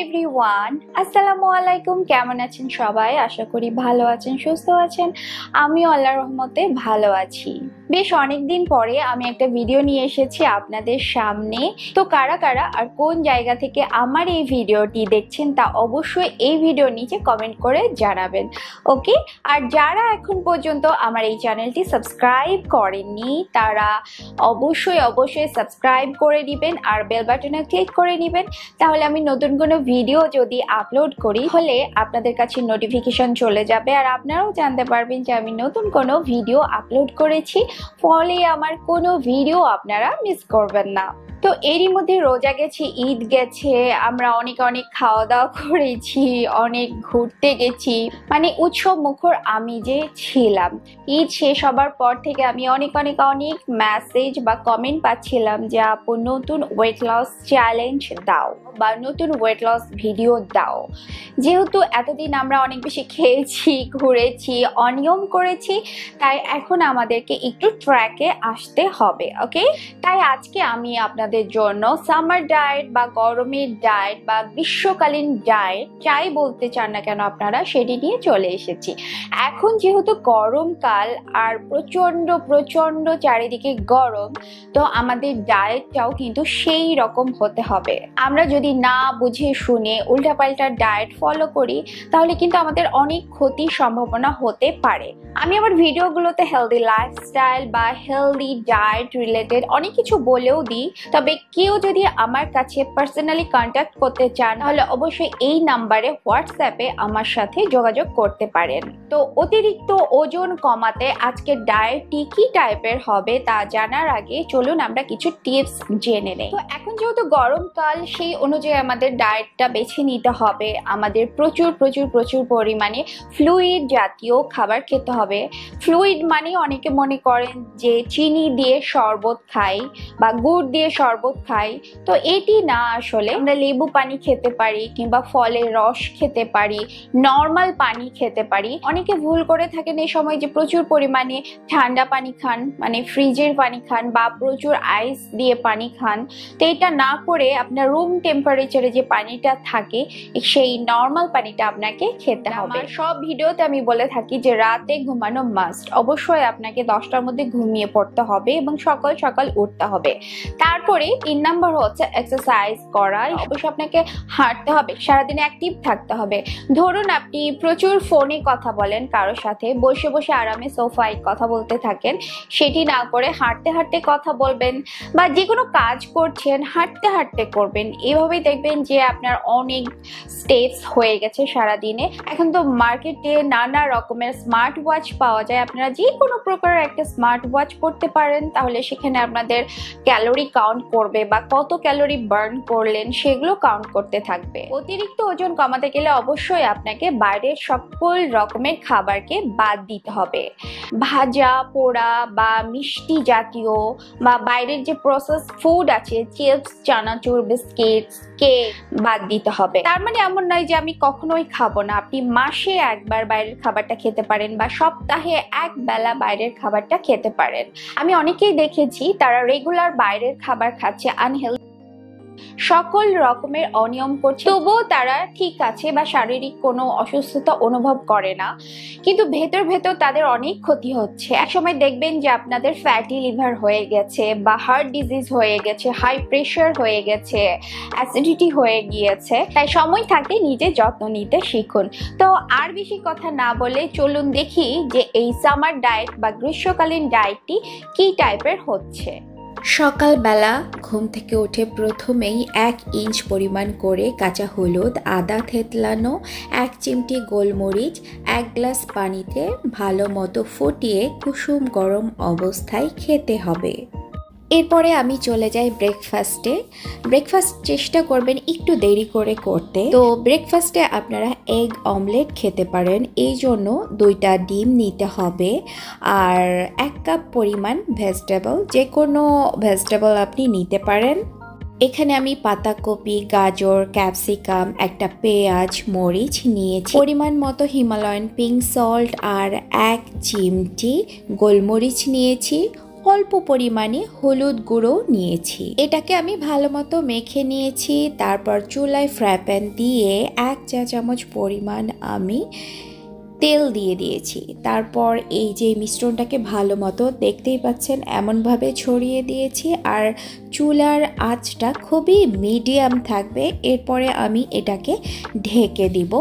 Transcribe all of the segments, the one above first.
Everyone, আসসালামু আলাইকুম। কেমন আছেন সবাই? আশা করি ভালো আছেন, সুস্থ আছেন। আমিও আল্লাহর রহমতে ভালো আছি। বেশ অনেকদিন পরে আমি একটা ভিডিও নিয়ে এসেছি আপনাদের সামনে। তো কারা কারা আর কোন জায়গা থেকে আমার এই ভিডিওটি দেখছেন তা অবশ্যই এই ভিডিওর নিচে কমেন্ট করে জানাবেন, ওকে? আর যারা এখন পর্যন্ত আমার এই চ্যানেলটি সাবস্ক্রাইব করেননি তারা অবশ্যই সাবস্ক্রাইব করে দিবেন আর বেল বাটনে ক্লিক করে নেবেন। তাহলে আমি নতুন কোনো ভিডিও যদি আপলোড করি হলে আপনাদের কাছে নোটিফিকেশন চলে যাবে আর আপনারাও জানতে পারবেন যে আমি নতুন কোনো ভিডিও আপলোড করেছি, ফলে আমার কোনো ভিডিও আপনারা মিস করবেন না। তো এরই মধ্যে রোজা গেছে, ঈদ গেছে, আমরা অনেক খাওয়া দাওয়া করেছি, অনেক ঘুরতে গেছি, মানে উৎসব মুখর আমি যে ছিলাম। ঈদ শেষ হবার পর থেকে আমি অনেক মেসেজ বা কমেন্ট পাচ্ছিলাম যে আপু নতুন ওয়েট লস চ্যালেঞ্জ দাও বা নতুন ওয়েট লস ভিডিও দাও। যেহেতু এতদিন আমরা অনেক বেশি খেয়েছি, ঘুরেছি, অনিয়ম করেছি, তাই এখন আমাদেরকে একটু ট্র্যাকে আসতে হবে, ওকে? তাই আজকে আমি আপনাদের জন্য সামার ডায়েট বা গরমের ডায়েট বা গ্রীষ্মকালীন ডায়েট যাই বলতে চান না কেন আপনারা, সেটি নিয়ে চলে এসেছি। এখন যেহেতু গরমকাল আর প্রচন্ড চারিদিকে গরম, তো আমাদের ডায়েটটাও কিন্তু সেই রকম হতে হবে। আমরা যদি না বুঝে শুনে উল্টাপাল্টা ডায়েট ফলো করি তাহলে কিন্তু আমাদের অনেক ক্ষতির সম্ভাবনা হতে পারে। আমি আমার ভিডিওগুলোতে হেলদি লাইফস্টাইল বা হেলদি ডায়েট রিলেটেড অনেক কিছু বলেও দিই। তবে কেউ যদি আমার কাছে পার্সোনালি কন্ট্যাক্ট করতে চান তাহলে অবশ্যই এই নাম্বারে হোয়াটসঅ্যাপে আমার সাথে যোগাযোগ করতে পারেন। তো অতিরিক্ত ওজন কমাতে আজকে ডায়েটটি কি টাইপের হবে তা জানার আগে চলুন আমরা কিছু টিপস জেনে নেই। তো এখন যেহেতু গরমকাল, সেই অনুযায়ী আমাদের ডায়েটটা বেছে নিতে হবে। আমাদের প্রচুর পরিমাণে ফ্লুইড জাতীয় খাবার খেতে হবে। ফ্লুইড মানে অনেকে মনে করেন যে চিনি দিয়ে শরবত খাই বা গুড় দিয়ে শরবত খাই, তো এটি না। আসলে আমরা লেবু পানি খেতে পারি কিংবা ফলের রস খেতে পারি, নর্মাল পানি খেতে পারি। অনেকে ভুল করে থাকেন এই সময় যে প্রচুর পরিমাণে ঠান্ডা পানি খান, মানে ফ্রিজের পানি খান বা প্রচুর আইস দিয়ে পানি খান। তো এটা না করে আপনার রুম টেম্পারেচারে যে পানিটা থাকে সেই নর্মাল পানিটা আপনাকে খেতে হবে। সব ভিডিওতে আমি বলে থাকি যে রাতে ঘুমানো মাস্ট, অবশ্যই আপনাকে 10টার মধ্যে ঘুমিয়ে পড়তে হবে এবং সকাল উঠতে হবে। তারপরে 3 নাম্বার হচ্ছে এক্সারসাইজ করা। অবশ্যই আপনাকে হাঁটতে হবে, সারাদিন অ্যাক্টিভ থাকতে হবে। ধরুন আপনি প্রচুর ফোনে কথা বলেন, কারোর সাথে বসে আরামে সোফায় কথা বলতে থাকেন, সেটি না করে হাঁটতে কথা বলবেন বা যে কোনো কাজ করছেন হাঁটতে করবেন। এভাবেই দেখবেন যে আপনার অনেক স্টেপস হয়ে গেছে সারাদিনে। এখন তো মার্কেটে নানা রকমের স্মার্ট ওয়াচ পাওয়া যায়, আপনারা যে কোনো প্রকারের একটা স্মার্ট ওয়াচ পড়তে পারেন। তাহলে সেখানে আপনাদের ক্যালোরি কাউন্ট করবে বা কত ক্যালোরি বার্ন করলেন সেগুলো কাউন্ট করতে থাকবে। অতিরিক্ত ওজন কমাতে গেলে অবশ্যই আপনাকে বাইরের সকল রকমের খাবারকে বাদ দিতে হবে। ভাজা পোড়া বা মিষ্টি জাতীয় বা বাইরের যে প্রসেস ফুড আছে, চিপস, চানাচুর, বিস্কিটস, কেক বাদ দিতে হবে। তার মানে এমন নয় যে আমি কখনোই খাবো না। আপনি মাসে একবার বাইরের খাবারটা খেতে পারেন বা সপ্তাহে এক বেলা বাইরের খাবারটা খেতে পারেন। আমি অনেকেই দেখেছি তারা রেগুলার বাইরের খাবার খাচ্ছে, আনহেলদি, সকল রকমের অনিয়ম করছে, তবুও তারা ঠিক আছে বা শারীরিক কোনো অসুস্থতা অনুভব করে না, কিন্তু ভেতর তাদের অনেক ক্ষতি হচ্ছে। একসময় দেখবেন যে আপনাদের ফ্যাটি লিভার হয়ে গেছে বা হার্ট ডিজিজ হয়ে গেছে, হাই প্রেশার হয়ে গেছে, অ্যাসিডিটি হয়ে গিয়েছে। তাই সময় থাকতে নিজে যত্ন নিতে শিখুন। তো আর বেশি কথা না বলে চলুন দেখি যে এই সামার ডায়েট বা গ্রীষ্মকালীন ডায়েটটি কি টাইপের হচ্ছে। সকালবেলা ঘুম থেকে উঠে প্রথমেই 1 ইঞ্চ পরিমাণ করে কাঁচা হলুদ, আদা থেতলানো, 1 চিমটি গোলমরিচ 1 গ্লাস পানিতে ভালো মতো ফুটিয়ে কুসুম গরম অবস্থায় খেতে হবে। এরপরে আমি চলে যাই ব্রেকফাস্টে। ব্রেকফাস্ট চেষ্টা করবেন একটু দেরি করে করতে। তো ব্রেকফাস্টে আপনারা এগ অমলেট খেতে পারেন, এই জন্য 2টা ডিম নিতে হবে আর 1 কাপ পরিমাণ ভেজিটেবল, যে কোনো ভেজিটেবল আপনি নিতে পারেন। এখানে আমি পাতাকপি, গাজর, ক্যাপসিকাম, একটা পেঁয়াজ, মরিচ নিয়েছি, পরিমাণ মতো হিমালয়ান পিঙ্ক সল্ট আর 1 চিমটি গোলমরিচ নিয়েছি, অল্প পরিমাণে হলুদ গুঁড়ো নিয়েছি। এটাকে আমি ভালো মতো মেখে নিয়েছি। তারপর চুলায় ফ্রাই প্যান দিয়ে 1 চা চামচ পরিমাণ আমি তেল দিয়ে দিয়েছি। তারপর এই যে মিশ্রণটাকে ভালো মতো দেখতেই পাচ্ছেন এমনভাবে ছড়িয়ে দিয়েছি, আর চুলার আঁচটা খুবই মিডিয়াম থাকবে। এরপরে আমি এটাকে ঢেকে দিব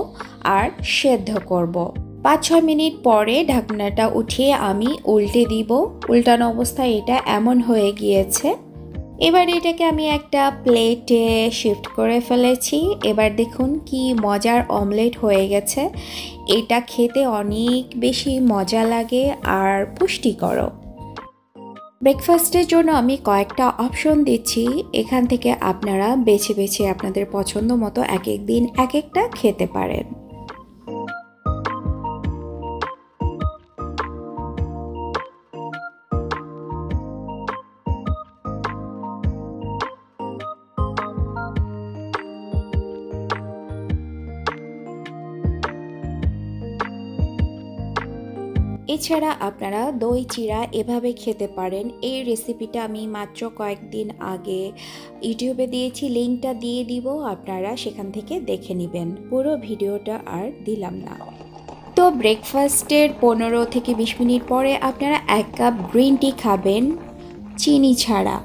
আর সেদ্ধ করব। 5-6 মিনিট পরে ঢাকনাটা উঠিয়ে আমি উল্টে দিব। উল্টানো অবস্থায় এটা এমন হয়ে গিয়েছে। এবার এটাকে আমি একটা প্লেটে শিফট করে ফেলেছি। এবার দেখুন কি মজার অমলেট হয়ে গেছে। এটা খেতে অনেক বেশি মজা লাগে আর পুষ্টিকর। ব্রেকফাস্টের জন্য আমি কয়েকটা অপশন দিচ্ছি, এখান থেকে আপনারা বেছে বেছে আপনাদের পছন্দ মতো এক এক দিন এক একটা খেতে পারেন। এছাড়া আপনারা দই চিড়া এভাবে খেতে পারেন। এই রেসিপিটা আমি মাত্র কয়েকদিন আগে ইউটিউবে দিয়েছি, লিঙ্কটা দিয়ে দিব, আপনারা সেখান থেকে দেখে নেবেন। পুরো ভিডিওটা আর দিলাম না। তো ব্রেকফাস্টের 15 থেকে 20 মিনিট পরে আপনারা 1 কাপ গ্রিন টি খাবেন চিনি ছাড়া।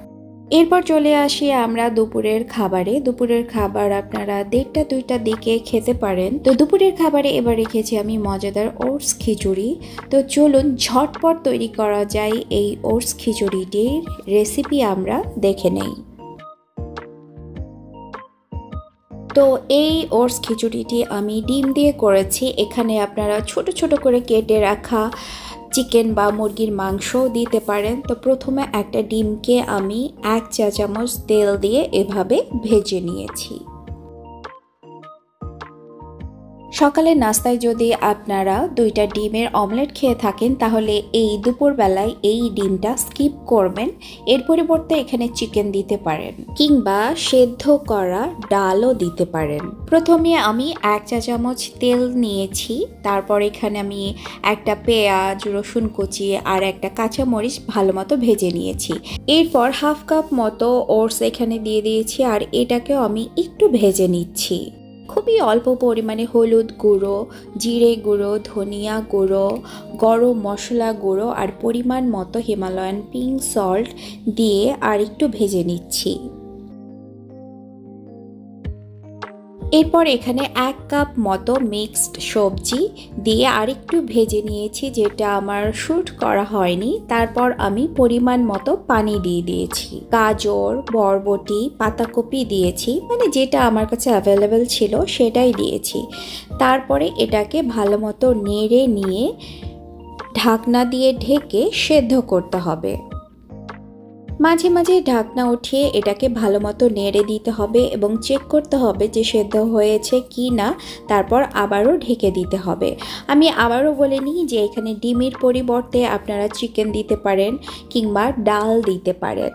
এরপর চলে আসি আমরা দুপুরের খাবারে। দুপুরের খাবার আপনারা 1:30-2টার দিকে খেতে পারেন। তো দুপুরের খাবারে এবার রেখেছি আমি মজাদার ওটস খিচুড়ি। তো চলুন ঝটপট তৈরি করা যায় এই ওটস খিচুড়িটির রেসিপি আমরা দেখে নেই। তো এই ওটস খিচুড়িটি আমি ডিম দিয়ে করেছি। এখানে আপনারা ছোট ছোট করে কেটে রাখা চিকেন বা মুরগির মাংসও দিতে পারেন। তো প্রথমে একটা ডিমকে আমি 1 চা চামচ তেল দিয়ে এভাবে ভেজে নিয়েছি। সকালের নাস্তায় যদি আপনারা 2টা ডিমের অমলেট খেয়ে থাকেন তাহলে এই দুপুরবেলায় এই ডিমটা স্কিপ করবেন। এর পরিবর্তে এখানে চিকেন দিতে পারেন কিংবা সেদ্ধ করা ডালও দিতে পারেন। প্রথমে আমি 1 চা চামচ তেল নিয়েছি। তারপর এখানে আমি একটা পেঁয়াজ, রসুন কুচি আর একটা কাঁচামরিচ ভালো মতো ভেজে নিয়েছি। এরপর 1/2 কাপ মতো ওটস এখানে দিয়ে দিয়েছি আর এটাকেও আমি একটু ভেজে নিচ্ছি। খুবই অল্প পরিমাণে হলুদ গুঁড়ো, জিরে গুঁড়ো, ধনিয়া গুঁড়ো, গরম মশলা গুঁড়ো আর পরিমাণ মতো হিমালয়ান পিঙ্ক সল্ট দিয়ে আর একটু ভেজে নিচ্ছি। এরপর এখানে 1 কাপ মতো মিক্সড সবজি দিয়ে আরেকটু ভেজে নিয়েছি, যেটা আমার শুট করা হয়নি। তারপর আমি পরিমাণ মতো পানি দিয়ে দিয়েছি। গাজর, বরবটি, পাতাকপি দিয়েছি, মানে যেটা আমার কাছে অ্যাভেলেবেল ছিল সেটাই দিয়েছি। তারপরে এটাকে ভালো মতো নেড়ে নিয়ে ঢাকনা দিয়ে ঢেকে সেদ্ধ করতে হবে। মাঝে মাঝে ঢাকনা উঠিয়ে এটাকে ভালো মতো নেড়ে দিতে হবে এবং চেক করতে হবে যে সেদ্ধ হয়েছে কি না। তারপর আবারও ঢেকে দিতে হবে। আমি আবারও বলে নিই যে এখানে ডিমের পরিবর্তে আপনারা চিকেন দিতে পারেন কিংবা ডাল দিতে পারেন।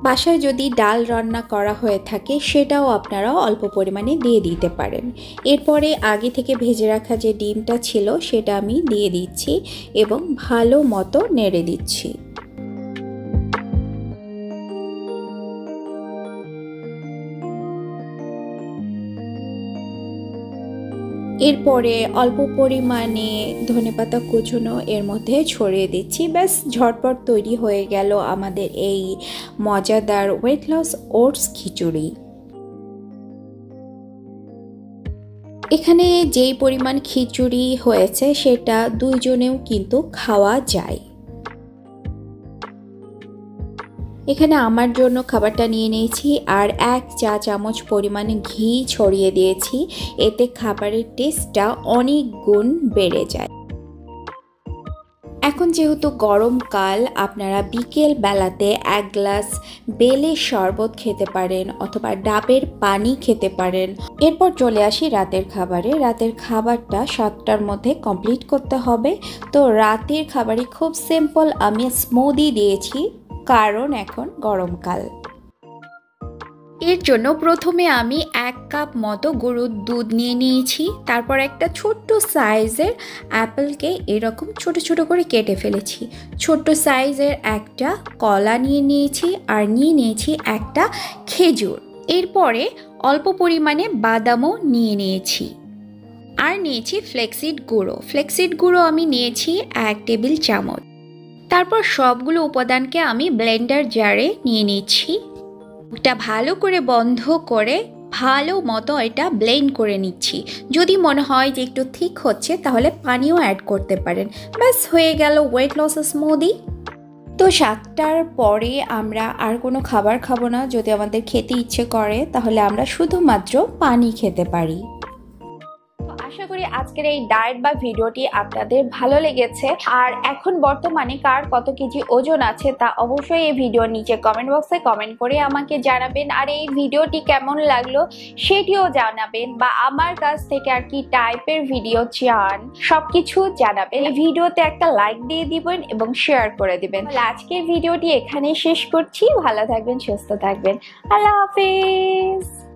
বাসায় যদি ডাল রান্না করা হয়ে থাকে সেটাও আপনারা অল্প পরিমাণে দিয়ে দিতে পারেন। এরপরে আগে থেকে ভেজে রাখা যে ডিমটা ছিল সেটা আমি দিয়ে দিচ্ছি এবং ভালো মতো নেড়ে দিচ্ছি। এরপরে অল্প পরিমাণে ধনেপাতা কুচনো এর মধ্যে ছড়িয়ে দিচ্ছি। ব্যাস ঝটপট তৈরি হয়ে গেল আমাদের এই মজাদার ওয়েট লস ওটস খিচুড়ি। এখানে যেই পরিমাণ খিচুড়ি হয়েছে সেটা 2 জনেও কিন্তু খাওয়া যায়। এখানে আমার জন্য খাবারটা নিয়ে নিয়েছি আর 1 চা চামচ পরিমাণে ঘি ছড়িয়ে দিয়েছি। এতে খাবারের টেস্টটা অনেক গুণ বেড়ে যায়। এখন যেহেতু গরমকাল, আপনারা বিকেল বেলাতে 1 গ্লাস বেলের শরবত খেতে পারেন অথবা ডাবের পানি খেতে পারেন। এরপর চলে আসি রাতের খাবারে। রাতের খাবারটা 7টার মধ্যে কমপ্লিট করতে হবে। তো রাতের খাবারে খুব সিম্পল আমি স্মুদি দিয়েছি, কারণ এখন গরমকাল। এর জন্য প্রথমে আমি 1 কাপ মতো গরুর দুধ নিয়ে নিয়েছি। তারপর একটা ছোট্ট সাইজের অ্যাপেলকে এরকম ছোট ছোট করে কেটে ফেলেছি। ছোট্ট সাইজের একটা কলা নিয়ে নিয়েছি আর নিয়ে নিয়েছি একটা খেজুর। এরপরে অল্প পরিমাণে বাদামও নিয়ে নিয়েছি আর নিয়েছি ফ্লেক্সিড গুঁড়ো। ফ্লেক্সিড গুঁড়ো আমি নিয়েছি 1 টেবিল চামচ। তারপর সবগুলো উপাদানকে আমি ব্লেন্ডার জারে নিয়ে নিচ্ছি। এটা ভালো করে বন্ধ করে ভালো মতো এটা ব্লেন্ড করে নিচ্ছি। যদি মনে হয় যে একটু ঠিক হচ্ছে তাহলে পানিও অ্যাড করতে পারেন। ব্যাস হয়ে গেল ওয়েট লস স্মুদি। তো 7টার পরে আমরা আর কোনো খাবার খাবো না। যদি আমাদের খেতে ইচ্ছে করে তাহলে আমরা শুধুমাত্র পানি খেতে পারি। আশা করি আজকের এই ডায়েট বা ভিডিওটি আপনাদের ভালো লেগেছে। আর এখন বর্তমানে কার কত কেজি ওজন আছে তা অবশ্যই এই ভিডিওর নিচে কমেন্ট বক্সে কমেন্ট করে আমাকে জানাবেন। আর এই ভিডিওটি কেমন লাগলো সেটিও জানাবেন, বা আমার কাছ থেকে আর কি টাইপের ভিডিও চান সবকিছু জানাবেন। এই ভিডিওতে একটা লাইক দিয়ে দিবেন এবং শেয়ার করে দিবেন। আজকের ভিডিওটি এখানেই শেষ করছি। ভালো থাকবেন, সুস্থ থাকবেন। আল্লাহ হাফেজ।